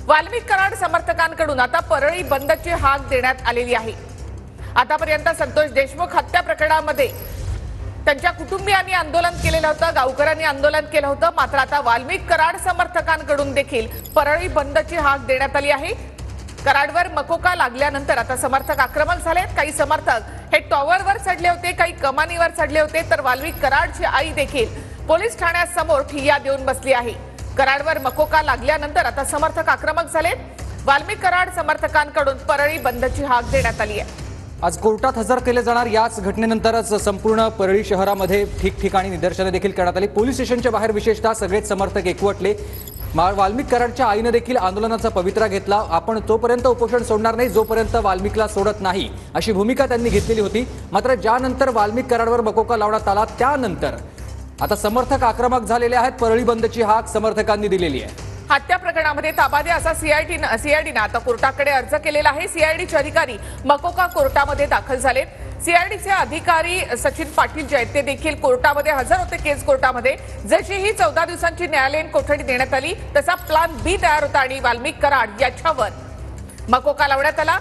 वाल्मिक कराड समर्थकांकडून आता परळी बंदची हाक देण्यात आलेली आहे। आतापर्यंत संतोष देशमुख हत्या प्रकरणामध्ये त्यांच्या कुटुंबियांनी आंदोलन केलेलं होतं, गावकऱ्यांनी आंदोलन केलं होतं, मात्र आता वाल्मिक कराड समर्थकांकडून देखील परळी बंदची हाक देण्यात आली आहे। कराडवर मकोका लागल्यानंतर आता समर्थक आक्रमक झालेत। काही समर्थक हे टॉवरवर चढले होते, काही कमानीवर चढले होते, तर वाल्मिक कराडची आई देखील पोलीस ठाण्यासमोर ठिय्या देऊन बसली आहे। कराडवर मकोका लागल्यानंतर आता समर्थक आक्रमक झालेत। वाल्मिक कराड समर्थकांकडून परळी बंदची हाक देण्यात आली आहे। आज कोर्टात हजर केले जाणार याच घटनेनंतरच संपूर्ण परळी शहरामध्ये ठिकठिकाणी निदर्शने देखील करण्यात आली। पोलीस स्टेशनच्या बाहेर विशेषतः सगळेच समर्थक एकवटले। वाल्मिक कराडच्या आईने देखील आंदोलनाचा पवित्रा घेतला। आपण तोपर्यंत उपोषण सोडणार नाही जोपर्यंत वाल्मिकला सोडत नाही अशी भूमिका त्यांनी घेतलेली होती। मात्र ज्यानंतर वाल्मिक कराडवर मकोका लावण्यात आला त्यानंतर आता समर्थक आक्रमक झालेले आहेत। परळी बंदची हाक समर्थकांनी दिलेली आहे। हत्या प्रकरणामध्ये ताबा द्या असा सीआयडीने आता कोर्टाकडे अर्ज केलेला आहे। सीआयडीचे अधिकारी मकोका कोर्टामध्ये दाखल झालेत। सीआयडीचे अधिकारी सचिन पाटील जे आहेत ते देखील कोर्टामध्ये हजर होते। केस कोर्टामध्ये जशी ही 14 दिवसांची न्यायालयीन कोठडी देण्यात आली तसा प्लान बी तयार होता आणि वाल्मिक कराड याच्यावर मकोका लावण्यात आला।